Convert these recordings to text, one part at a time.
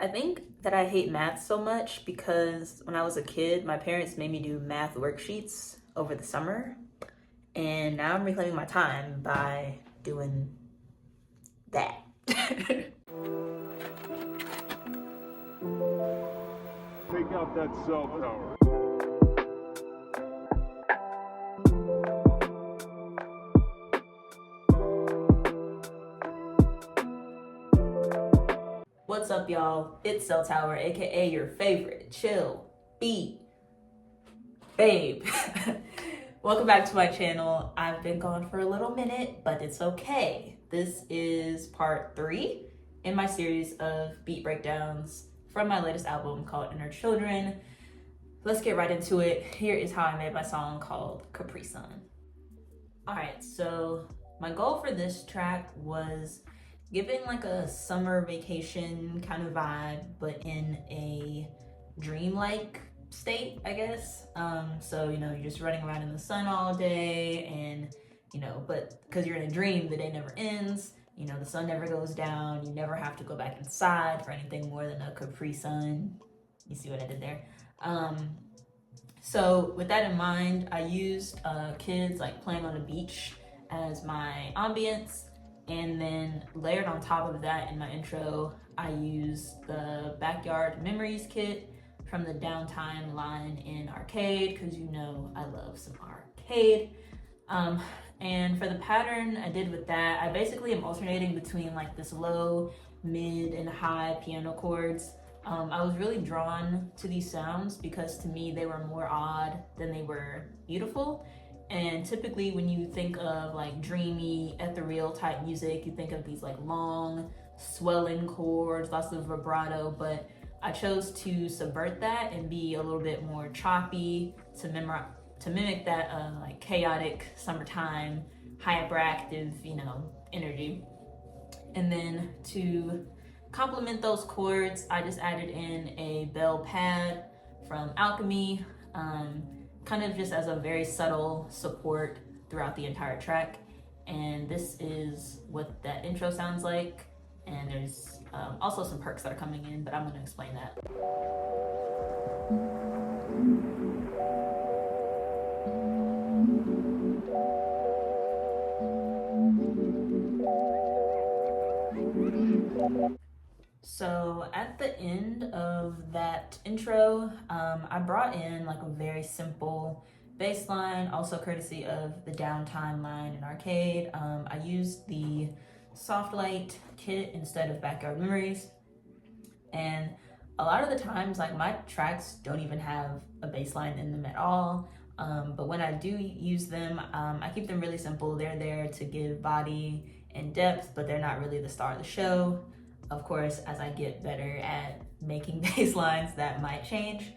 I think that I hate math so much because when I was a kid, my parents made me do math worksheets over the summer, and now I'm reclaiming my time by doing that. Take out that cell tower. What's up, y'all? It's Cell Tower, aka your favorite chill beat babe. Welcome back to my channel. I've been gone for a little minute, but it's okay. This is part 3 in my series of beat breakdowns from my latest album called Children. Let's get right into it. Here is how I made my song called Capri Sun. Alright, so my goal for this track was giving like a summer vacation kind of vibe, but in a dreamlike state, I guess. So you're just running around in the sun all day, and but because you're in a dream, the day never ends. The sun never goes down. You never have to go back inside for anything more than a Capri Sun. You see what I did there? So with that in mind, I used kids like playing on the beach as my ambience. And then layered on top of that in my intro, I used the Backyard Memories kit from the Downtime line in Arcade, because I love some Arcade. And for the pattern I did with that, I basically am alternating between like this low, mid, and high piano chords. I was really drawn to these sounds because to me they were more odd than they were beautiful. And typically when you think of like dreamy, ethereal type music, you think of these like long, swelling chords, lots of vibrato, but I chose to subvert that and be a little bit more choppy to mimic that like chaotic summertime, hyperactive, energy. And then to complement those chords, I just added in a bell pad from Alchemy, kind of just as a very subtle support throughout the entire track. And this is what that intro sounds like. And there's also some perks that are coming in, but I'm going to explain that. So at the end of that intro, I brought in like a very simple bass line, also courtesy of the Downtime line in Arcade. I used the Soft Light kit instead of Backyard Memories. And a lot of the times, like my tracks don't even have a bass line in them at all. But when I do use them, I keep them really simple. They're there to give body and depth, but they're not really the star of the show. Of course, as I get better at making bass lines, that might change.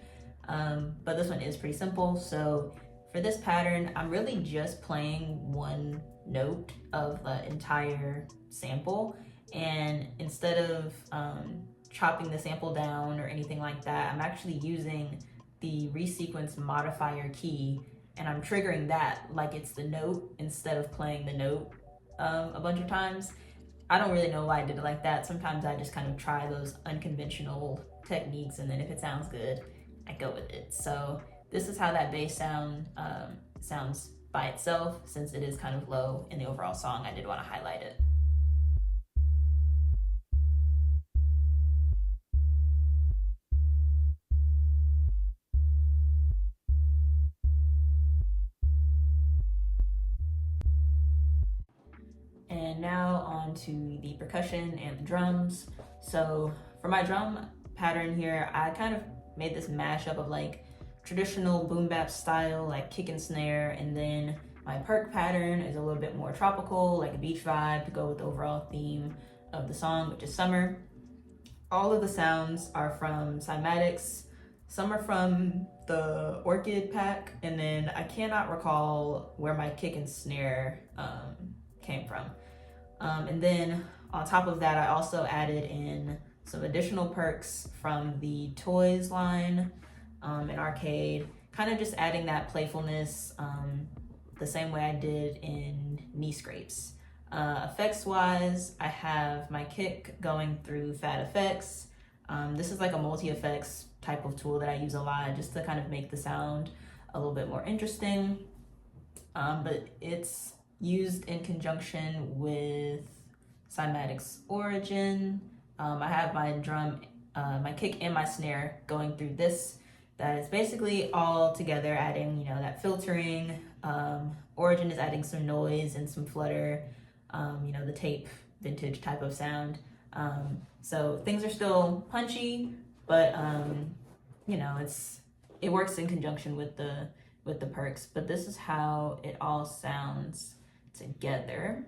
But this one is pretty simple. So for this pattern, I'm really just playing one note of the entire sample. And instead of chopping the sample down or anything like that, I'm actually using the resequence modifier key, and I'm triggering that like it's the note instead of playing the note a bunch of times. I don't really know why I did it like that. Sometimes I just kind of try those unconventional techniques, and then if it sounds good, I go with it. So this is how that bass sound sounds by itself. Since it is kind of low in the overall song, I did want to highlight it. And now on to the percussion and the drums. So for my drum pattern here, I kind of made this mashup of like traditional boom bap style, like kick and snare, and then my perk pattern is a little bit more tropical, like a beach vibe to go with the overall theme of the song, which is summer. All of the sounds are from Cymatics. Some are from the Orchid pack, and then I cannot recall where my kick and snare came from. And then on top of that, I also added in some additional perks from the Toys line in Arcade, kind of just adding that playfulness the same way I did in Knee Scrapes. Effects wise, I have my kick going through Fat Effects, This is like a multi-effects type of tool that I use a lot just to kind of make the sound a little bit more interesting. But it's used in conjunction with Cymatic's Origin. I have my drum, my kick and my snare going through this. That is basically all together, adding, you know, that filtering. Origin is adding some noise and some flutter, you know, the tape vintage type of sound. So things are still punchy, but you know, it works in conjunction with the perks. But this is how it all sounds together.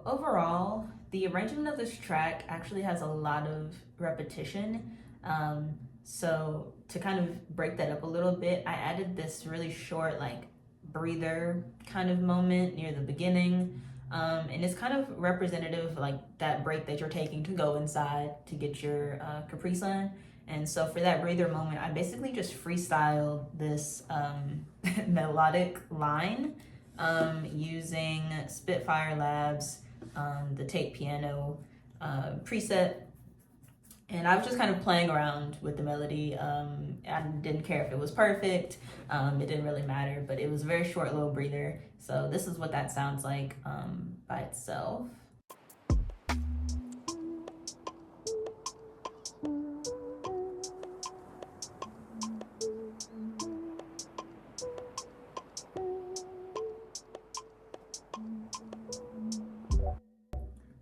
Overall, the arrangement of this track actually has a lot of repetition. So to kind of break that up a little bit, I added this really short, like, breather kind of moment near the beginning. And it's kind of representative, like that break that you're taking to go inside to get your Capri Sun. And so for that breather moment, I basically just freestyled this melodic line using Spitfire Labs, the tape piano preset. And I was just kind of playing around with the melody. I didn't care if it was perfect. It didn't really matter, but it was a very short little breather. So this is what that sounds like by itself.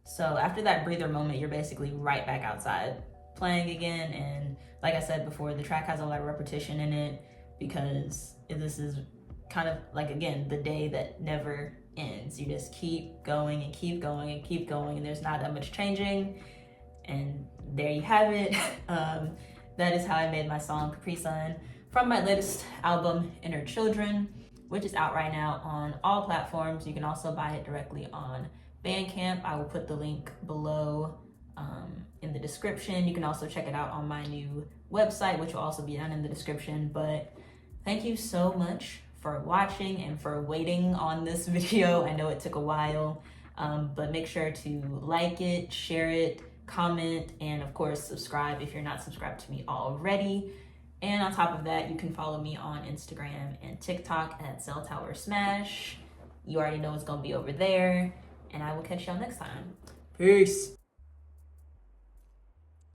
So after that breather moment, you're basically right back outside playing again. And like I said before, the track has a lot of repetition in it because this is kind of like, again, the day that never ends. You just keep going and keep going and keep going, and there's not that much changing. And there you have it. That is how I made my song Capri Sun from my latest album, Inner Children, which is out right now on all platforms. You can also buy it directly on Bandcamp. I will put the link below in the description. You can also check it out on my new website, which will also be down in the description. But thank you so much for watching and for waiting on this video. I know it took a while, but make sure to like it, share it, comment, and of course subscribe if you're not subscribed to me already. And on top of that, you can follow me on Instagram and TikTok at Cell Tower Smash. You already know it's gonna be over there. And I will catch y'all next time. Peace.